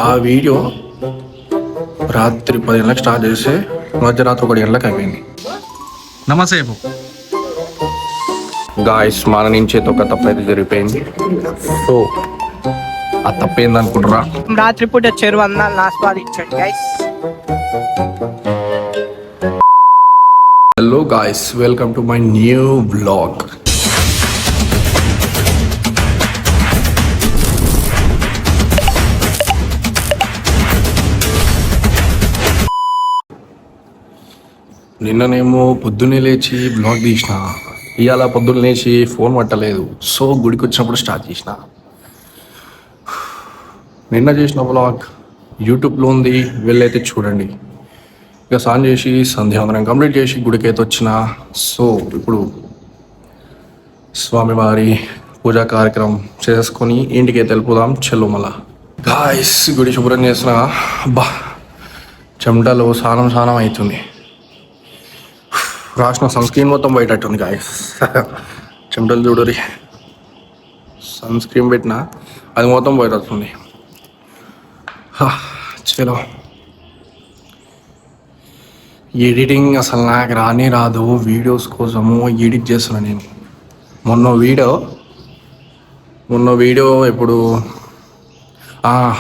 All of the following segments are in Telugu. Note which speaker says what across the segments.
Speaker 1: ఆ వీడియో రాత్రి 10 గంటలకు స్టార్ట్ చేస్తే మధ్యరాత్రి 1 గంటలకు అయిపోయింది.
Speaker 2: నమస్తే
Speaker 1: గాయస్ మన నుంచి ఒక తప్పు అయితే జరిగిపోయింది. సో ఆ తప్పు ఏందనుకుంటారా?
Speaker 3: రాత్రిపూట చెరువు అందాలను ఆస్వాదించండి guys.
Speaker 1: Hello guys, welcome to my new vlog. నిన్ననేమో పొద్దున్నే లేచి బ్లాగ్ తీసిన, ఇవాళ పొద్దున్న లేచి ఫోన్ పట్టలేదు. సో గుడికి వచ్చినప్పుడు స్టార్ట్ చేసిన. నిన్న చేసిన బ్లాగ్ యూట్యూబ్లో ఉంది, వెళ్ళైతే చూడండి. ఇక స్నానం చేసి సంధ్యావందనం కంప్లీట్ చేసి గుడికి అయితే వచ్చిన. సో ఇప్పుడు స్వామివారి పూజా కార్యక్రమం చేసుకొని ఇంటికి అయితే వెళ్ళిపోదాం. చెల్లు మళ్ళా గాయస్ గుడి శుభ్రం చేసిన. బా చెమటలో స్నానం అవుతుంది. రాసిన సన్ స్క్రీన్ మొత్తం బయటట్టుంది గాయస్. చెమటలు చూడరి, సన్ స్క్రీన్ పెట్టిన అది మొత్తం బయట వస్తుంది. చలో, ఎడిటింగ్ అసలు నాకు రానే రాదు. వీడియోస్ కోసము ఎడిట్ చేస్తున్నా నేను. మొన్న వీడియో ఇప్పుడు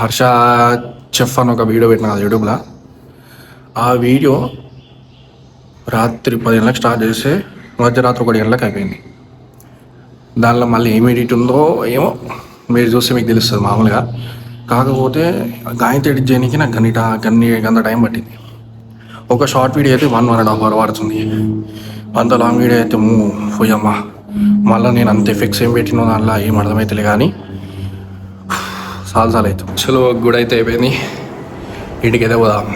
Speaker 1: హర్ష చెఫ్ అని ఒక వీడియో పెట్టిన కదా యూట్యూబ్లో. ఆ వీడియో రాత్రి 10 గంటలకు స్టార్ట్ చేస్తే మధ్యరాత్రి 1 గంటలకు అయిపోయింది. దానిలో మళ్ళీ ఏం ఎడిట్ ఉందో ఏమో మీరు చూస్తే మీకు తెలుస్తుంది మామూలుగా. కాకపోతే గాయంతో ఎడిట్ చేయడానికి నాకు గంట టైం పట్టింది. ఒక షార్ట్ వీడియో అయితే 1.5 hour పడుతుంది. అంత లాంగ్ వీడియో అయితే పోయమ్మా. మళ్ళీ నేను అంత ఎఫెక్ట్స్ ఏం పెట్టినో దానిలో ఏం అర్థమవుతలే కానీ సాలు అవుతుంది. చలో గుడి అయితే అయిపోయింది, ఇంటికి అయితే పోదాం.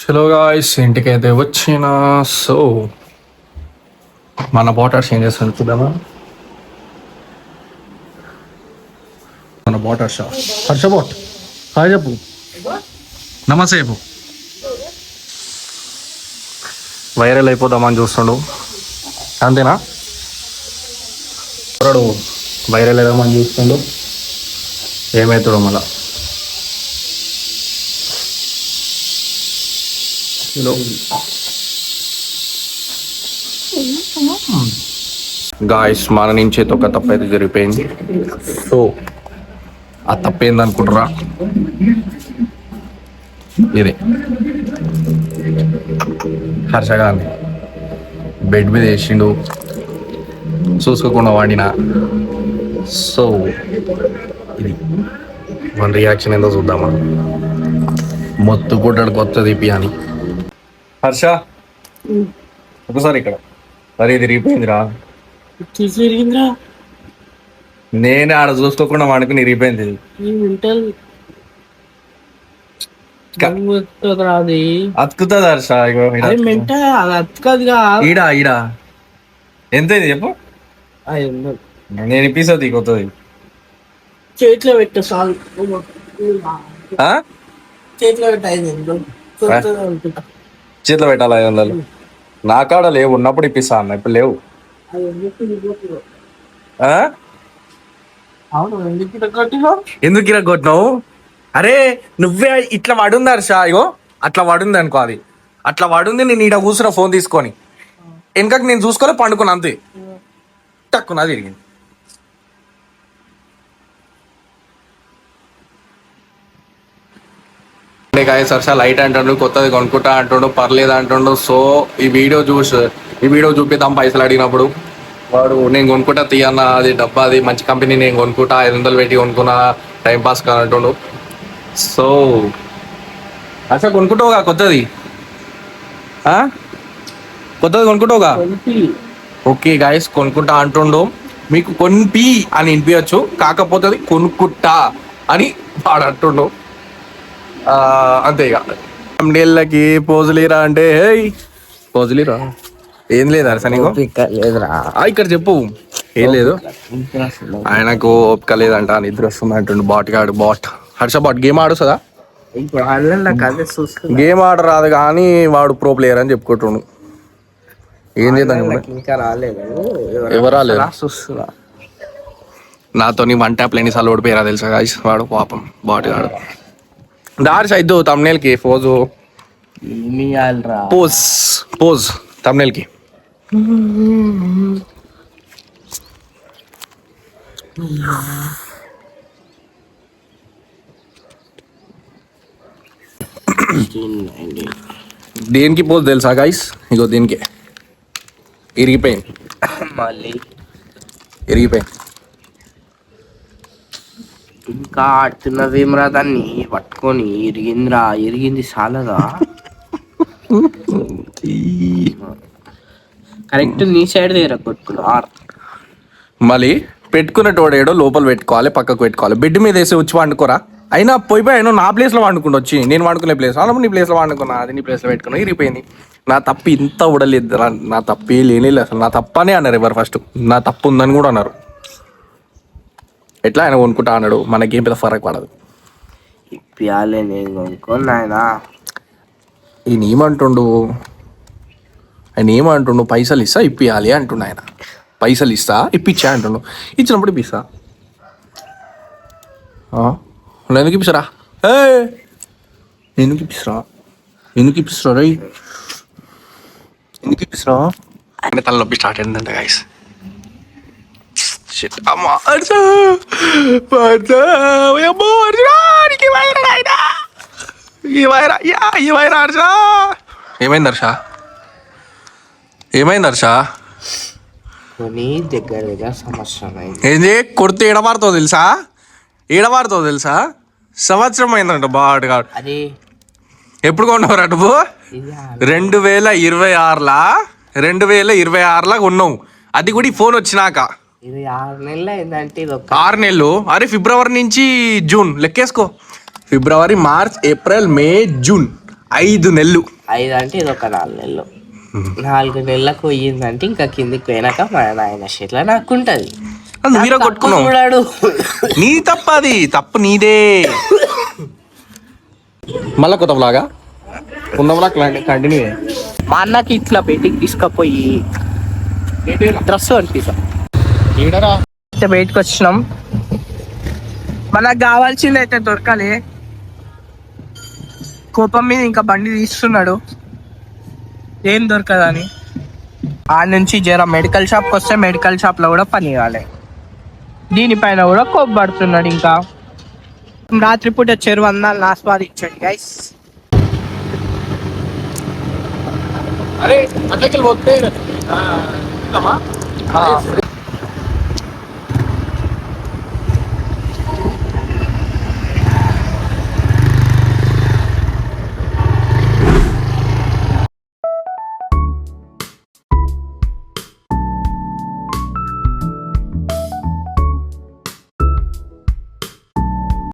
Speaker 1: చలో గాయ్స్ ఇంటికి అయితే వచ్చిన. సో మన బాటర్స్ ఏం చేస్తాను చూద్దామా. మన బాటర్స్ హర్ష బాట్ హాయ్ చెప్పు.
Speaker 2: నమస్తే
Speaker 1: వైరల్ అయిపోదామని చూస్తుండు, అంతేనా? వైరల్ అయిదామని చూస్తుండు, ఏమవుతాడో మళ్ళా. గాయస్ మన నుంచి అయితే ఒక తప్పు అయితే జరిగిపోయింది. సో ఆ తప్పు ఏందనుకుంటారా? ఇదే హర్షగాన్ని బెడ్ మీద వేసిండు, చూసుకోకుండా వాడిన. సో ఇది మన రియాక్షన్ ఏందో చూద్దామా. మొత్తం కొట్టాడు కొత్త తీపి అని. హర్ష ఒకసారి ఇక్కడ, సరే ఇది రిగిపోయిందిరా. నేనే ఆడ చూసుకోకుండా వాడుకుని ఇరిగిపోయింది. అతుకుతుంది హర్ష. ఈడా ఈడా ఎంత ఇది చెప్పు. నేను ఇప్పిస్తుంది కొత్తది.
Speaker 3: చేతిలో పెట్టు సాల్, చేతిలో
Speaker 1: చేతిలో పెట్టాలి 500. నా కాడ లేవు, ఉన్నప్పుడు ఇప్పిస్తా అన్న, ఇప్పుడు లేవు. ఎందుకు ఇలా కొట్టినావు? అరే నువ్వే ఇట్లా పడుంది హర్ష. ఇగో అట్లా పడుంది అనుకో, అది అట్లా పడుంది. నేను ఈడ కూర్చున్న ఫోన్ తీసుకొని వెనకకి నేను చూసుకోలే, పండుకున్నా అంతే. తక్కువ తిరిగింది. గాయస్ హర్ష లైట్ అంటాడు, కొత్తది కొనుక్కుంటా అంటాడు, పర్లేదు అంటాడు. సో ఈ వీడియో చూపిద్దాం. పైసలు అడిగినప్పుడు వాడు నేను కొనుక్కుంటా తీయన్న, అది డబ్బా, అది మంచి కంపెనీ, నేను కొనుక్కుంటా 500 పెట్టి కొనుక్కున్నా, టైం పాస్ కానంటుండు. సో హర్ష కొనుక్కుంటావుగా కొత్తది? కొనుక్కుంటావుగా? ఓకే గాయస్ కొనుక్కుంటా అంటుండు. మీకు కొనిపి అని వినిపించచ్చు, కాకపోతే అది కొనుక్కుంటా అని వాడు అంటుండు. అంతే. ఇక నీళ్ళకి పోజులీరా అంటే పోజులీరా ఏం లేదు హర్ష నీకు
Speaker 3: లేదురా
Speaker 1: ఇక్కడ చెప్పు ఏం లేదు ఆయనకు ఓపిక లేదంట నిద్ర వస్తుంది అంటుండు బాట్ హర్ష బాట్ గేమ్ ఆడుస్తుందా
Speaker 3: ఇప్పుడు ఆన్లైన్ అదే చూస్తున్నా
Speaker 1: గేమ్ ఆడరాదు కానీ వాడు ప్రో ప్లేయర్ అని చెప్పుకుంటుండు ఏం చేద్దాం
Speaker 3: ఇంకా రాలేదు
Speaker 1: ఎవరు రాలేదు
Speaker 3: చూస్తున్నా
Speaker 1: నాతో వన్ ట్యాప్ ఎన్నిసార్లు ఓడిపోయారా తెలుసా గాయస్ వాడు పాపం బాట్ గాడు దారి సైద్దు తమ్నేల్కి పోజు పోజ్ తమ్నేల్కి దేనికి పోజ్ తెలుసా గాయస్ ఇగో దీనికి ఇరిగిపోయింది
Speaker 3: మళ్ళీ
Speaker 1: ఇరిగిపోయింది
Speaker 3: ఇంకా ఆడుతున్నవేమరా దాన్ని పట్టుకొని ఇరిగింది చాలదా కరెక్ట్ నీ సైడ్ దగ్గర కొట్టుకున్నా
Speaker 1: మళ్ళీ పెట్టుకున్నటోడు ఏడో లోపల పెట్టుకోవాలి పక్కకు పెట్టుకోవాలి బెడ్ మీద వేసి వచ్చి వండుకోరా అయినా పోయిపోయి అయినా నా ప్లేస్లో వండుకుంటూ వచ్చి నేను వండుకునే ప్లేస్ అలా నీ ప్లేస్లో వండుకున్నా అది నీ ప్లేస్లో పెట్టుకున్నా ఇరిగిపోయింది నా తప్పు ఇంత ఉడలేదు నా తప్పు లేని అసలు నా తప్పనే అన్నారు ఎవరు ఫస్ట్ నా తప్పు ఉందని కూడా అన్నారు ఎట్లా ఆయన కొనుక్కుంటా అన్నాడు మనకేం పెద్ద ఫరక్ పడదు
Speaker 3: ఇప్పియాలే నేను కొనుక్కోను ఆయన
Speaker 1: ఏమంటుండు పైసలు ఇస్తా ఇప్పియాలి అంటుండు ఆయన పైసలు ఇస్తా ఇప్పించా అంటుండు ఇచ్చినప్పుడు ఇప్పిస్తా ఎందుకు ఇప్పిస్తారా ఎందుకు ఇప్పిస్తారా రై ఎందుకు ఇప్పిస్తారా అంటే తలనొప్పి స్టార్ట్ అయిందంట గాయస్ షిట్ అమ్మా ఏమైంది హర్ష
Speaker 3: కొని దగ్గర సంవత్సరం అయింది
Speaker 1: ఏంది కొడితే ఏడవారుతో తెలుసా సంవత్సరం అయిందంట బాగా కాదు
Speaker 3: అది
Speaker 1: ఎప్పుడు కొన్నావు నువ్వు 2026లా కొన్నావు అది కూడా ఈ ఫోన్ వచ్చినాక
Speaker 3: ఇది 6 నెలలు అయిందంటే ఇది
Speaker 1: 6 నెలలు అరే ఫిబ్రవరి నుంచి జూన్ లెక్కేసుకో ఫిబ్రవరి మార్చ్ ఏప్రిల్ మే జూన్ 5 నెలలు
Speaker 3: 5 అంటే ఇది ఒక 4 నెలలు 4 నెలలకు పోయిందంటే ఇంకా కిందికి పోయినాక మన నాయన షెట్ల నాకుంటది
Speaker 1: నువ్వు కొట్టుకున్నావు
Speaker 3: చూడాడు
Speaker 1: నీ తప్ప అది తప్పు నీదే మళ్ళా కొత్త బ్లాగా ఉన్న బ్లాగ్ కంటిన్యూ
Speaker 3: మా అన్నకి ఇట్లా బయటికి తీసుకుపోయి డ్రెస్ అనిపిస్తాం బయటకు వచ్చినాం మనకు కావాల్సింది అయితే దొరకాలి కోపం మీద ఇంకా బండి తీస్తున్నాడు ఏం దొరకదని ఆ నుంచి జర మెడికల్ షాప్కి వస్తే మెడికల్ షాప్లో కూడా పని కావాలి దీనిపైన కూడా కోపడుతున్నాడు ఇంకా రాత్రిపూట చెరువు అందాలను ఆస్వాదించండి గైస్
Speaker 1: అరే